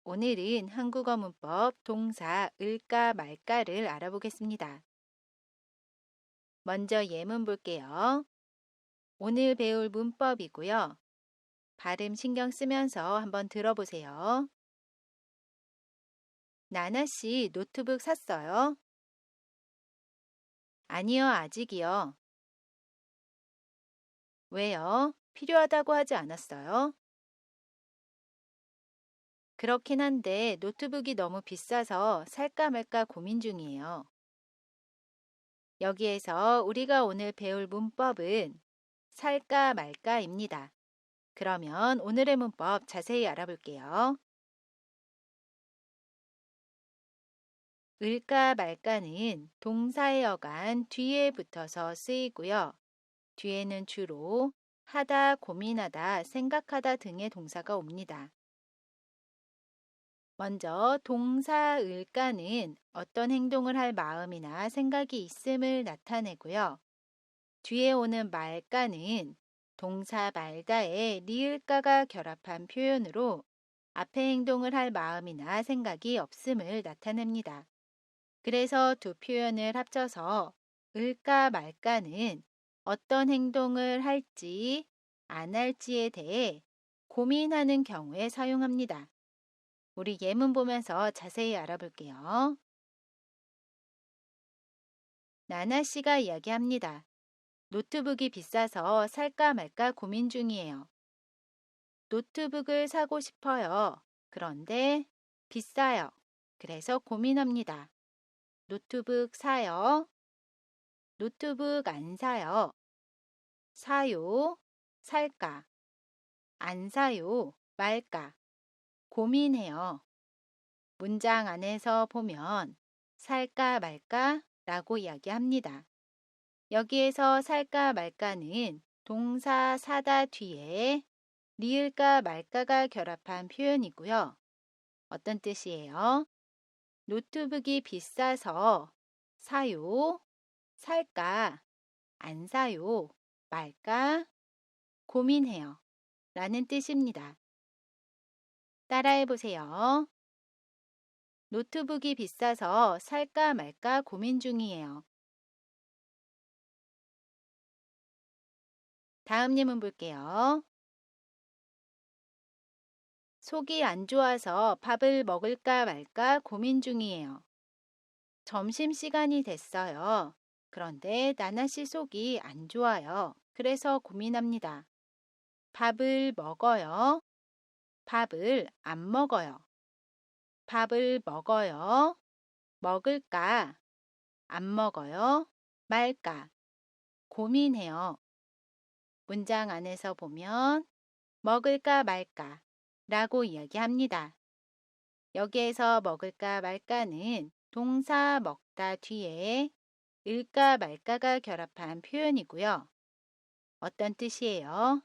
오늘은 한국어 문법 동사 을까 말까를 알아보겠습니다. 먼저 예문 볼게요. 오늘 배울 문법이고요. 발음 신경 쓰면서 한번 들어보세요. 나나 씨 노트북 샀어요? 아니요, 아직이요. 왜요? 필요하다고 하지 않았어요? 그렇긴 한데 노트북이 너무 비싸서 살까 말까 고민 중이에요. 여기에서 우리가 오늘 배울 문법은 살까 말까입니다. 그러면 오늘의 문법 자세히 알아볼게요. 을까 말까는 동사의 어간 뒤에 붙어서 쓰이고요. 뒤에는 주로 하다, 고민하다, 생각하다 등의 동사가 옵니다. 먼저 동사 을까는 어떤 행동을 할 마음이나 생각이 있음을 나타내고요. 뒤에 오는 말까는 동사 말다에 리을까가 결합한 표현으로 앞에 행동을 할 마음이나 생각이 없음을 나타냅니다. 그래서 두 표현을 합쳐서 을까 말까는 어떤 행동을 할지 안 할지에 대해 고민하는 경우에 사용합니다. 우리 예문 보면서 자세히 알아볼게요. 나나 씨가 이야기합니다. 노트북이 비싸서 살까 말까 고민 중이에요. 노트북을 사고 싶어요. 그런데 비싸요. 그래서 고민합니다. 노트북 사요. 노트북 안 사요. 사요. 살까. 안 사요. 말까. 고민해요. 문장 안에서 보면 살까 말까 라고 이야기합니다. 여기에서 살까 말까는 동사 사다 뒤에 리을까 말까가 결합한 표현이고요. 어떤 뜻이에요? 노트북이 비싸서 사요, 살까, 안 사요, 말까, 고민해요 라는 뜻입니다. 따라해 보세요. 노트북이 비싸서 살까 말까 고민 중이에요. 다음 예문 볼게요. 속이 안 좋아서 밥을 먹을까 말까 고민 중이에요. 점심시간이 됐어요. 그런데 나나 씨 속이 안 좋아요. 그래서 고민합니다. 밥을 먹어요. 밥을 안 먹어요. 밥을 먹어요. 먹을까? 안 먹어요. 말까? 고민해요. 문장 안에서 보면 먹을까 말까 라고 이야기합니다. 여기에서 먹을까 말까는 동사 먹다 뒤에 을까 말까가 결합한 표현이고요. 어떤 뜻이에요?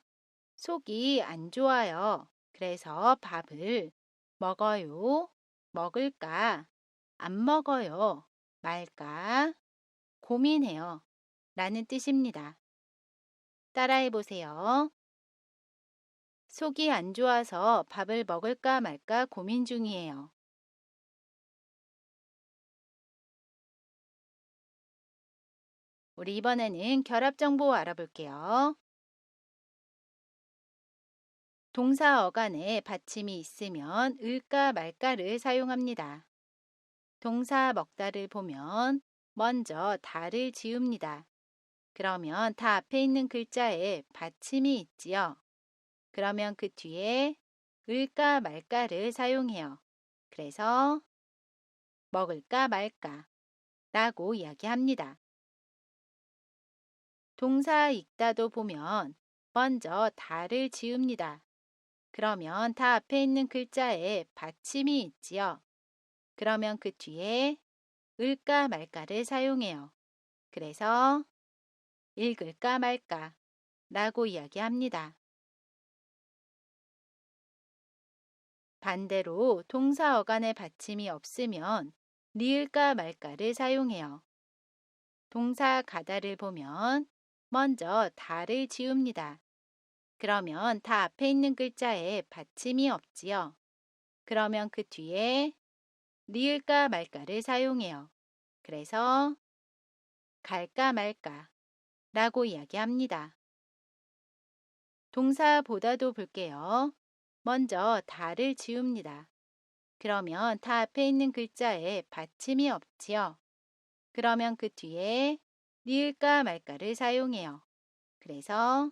속이 안 좋아요. 그래서 밥을 먹어요. 먹을까? 안 먹어요. 말까? 고민해요. 라는 뜻입니다. 따라해 보세요. 속이 안 좋아서 밥을 먹을까 말까 고민 중이에요. 우리 이번에는 결합 정보 알아볼게요. 동사 어간에 받침이 있으면 을까 말까를 사용합니다. 동사 먹다를 보면 먼저 다를 지웁니다. 그러면 다 앞에 있는 글자에 받침이 있지요. 그러면 그 뒤에 을까 말까를 사용해요. 그래서 먹을까 말까 라고 이야기합니다. 동사 읽다도 보면 먼저 다를 지웁니다. 그러면 다 앞에 있는 글자에 받침이 있지요. 그러면 그 뒤에 을까 말까를 사용해요. 그래서 읽을까 말까 라고 이야기합니다. 반대로 동사 어간에 받침이 없으면 리을까 말까를 사용해요. 동사 가다를 보면 먼저 다를 지웁니다. 그러면 다 앞에 있는 글자에 받침이 없지요. 그러면 그 뒤에 리을까 말까를 사용해요. 그래서 갈까 말까 라고 이야기합니다. 동사보다도 볼게요. 먼저 다를 지웁니다. 그러면 다 앞에 있는 글자에 받침이 없지요. 그러면 그 뒤에 리을까 말까를 사용해요. 그래서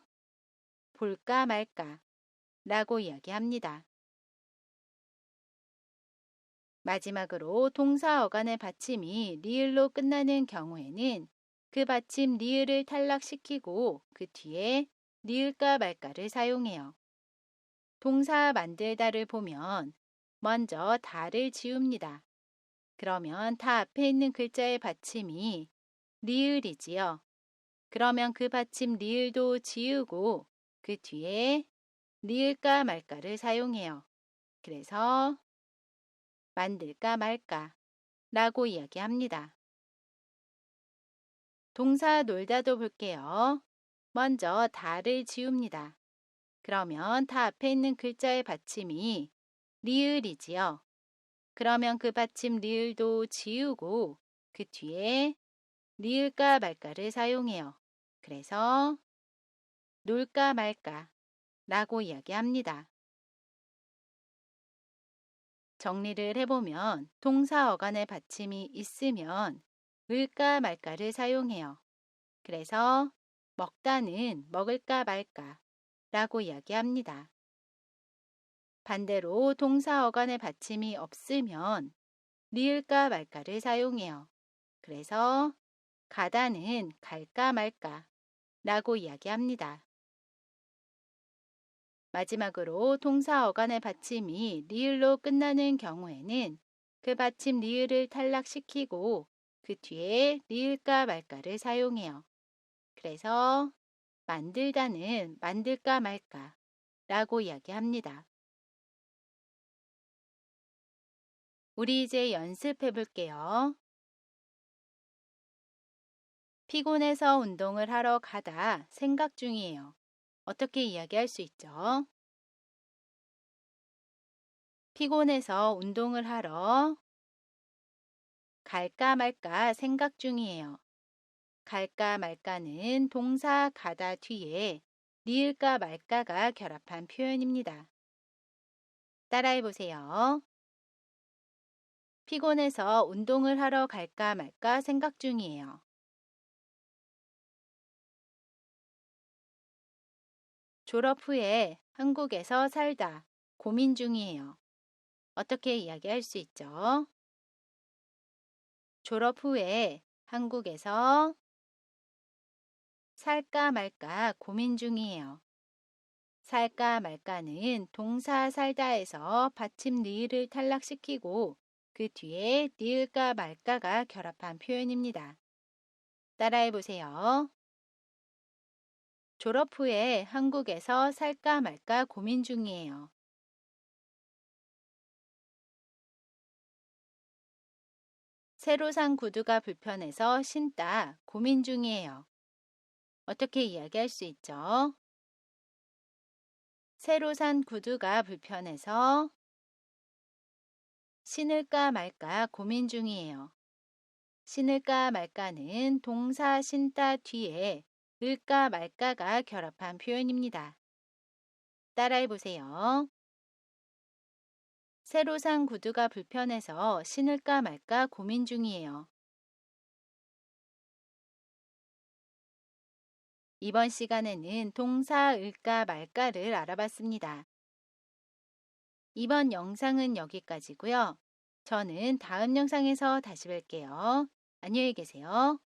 볼까 말까 라고 이야기합니다. 마지막으로 동사 어간의 받침이 리을로 끝나는 경우에는 그 받침 리을을 탈락시키고 그 뒤에 리을까 말까를 사용해요. 동사 만들다를 보면 먼저 다를 지웁니다. 그러면 다 앞에 있는 글자의 받침이 리을이지요. 그러면 그 받침 리을도 지우고 그 뒤에 리을까 말까를 사용해요. 그래서 만들까 말까 라고 이야기합니다. 동사 놀다도 볼게요. 먼저 다를 지웁니다. 그러면 다 앞에 있는 글자의 받침이 리을이지요. 그러면 그 받침 리을도 지우고 그 뒤에 리을까 말까를 사용해요. 그래서 놀까 말까 라고 이야기합니다. 정리를 해보면 동사 어간의 받침이 있으면 을까 말까를 사용해요. 그래서 먹다는 먹을까 말까 라고 이야기합니다. 반대로 동사 어간의 받침이 없으면 리을까 말까를 사용해요. 그래서 가다는 갈까 말까 라고 이야기합니다. 마지막으로 동사 어간의 받침이 리을로 끝나는 경우에는 그 받침 리을을 탈락시키고 그 뒤에 리을까 말까를 사용해요. 그래서 만들다는 만들까 말까 라고 이야기합니다. 우리 이제 연습해 볼게요. 피곤해서 운동을 하러 가다 생각 중이에요. 어떻게 이야기할 수 있죠? 피곤해서 운동을 하러 갈까 말까 생각 중이에요. 갈까 말까는 동사 가다 뒤에 리을까 말까가 결합한 표현입니다. 따라해 보세요. 피곤해서 운동을 하러 갈까 말까 생각 중이에요. 졸업 후에 한국에서 살다 고민 중이에요. 어떻게 이야기할 수 있죠? 졸업 후에 한국에서 살까 말까 고민 중이에요. 살까 말까는 동사 살다에서 받침 리을을 탈락시키고 그 뒤에 리을까 말까가 결합한 표현입니다. 따라해 보세요. 졸업 후에 한국에서 살까 말까 고민 중이에요. 새로 산 구두가 불편해서 신다 고민 중이에요. 어떻게 이야기할 수 있죠? 새로 산 구두가 불편해서 신을까 말까 고민 중이에요. 신을까 말까는 동사 신다 뒤에 을까 말까가 결합한 표현입니다. 따라해 보세요. 새로 산 구두가 불편해서 신을까 말까 고민 중이에요. 이번 시간에는 동사 을까 말까를 알아봤습니다. 이번 영상은 여기까지고요. 저는 다음 영상에서 다시 뵐게요. 안녕히 계세요.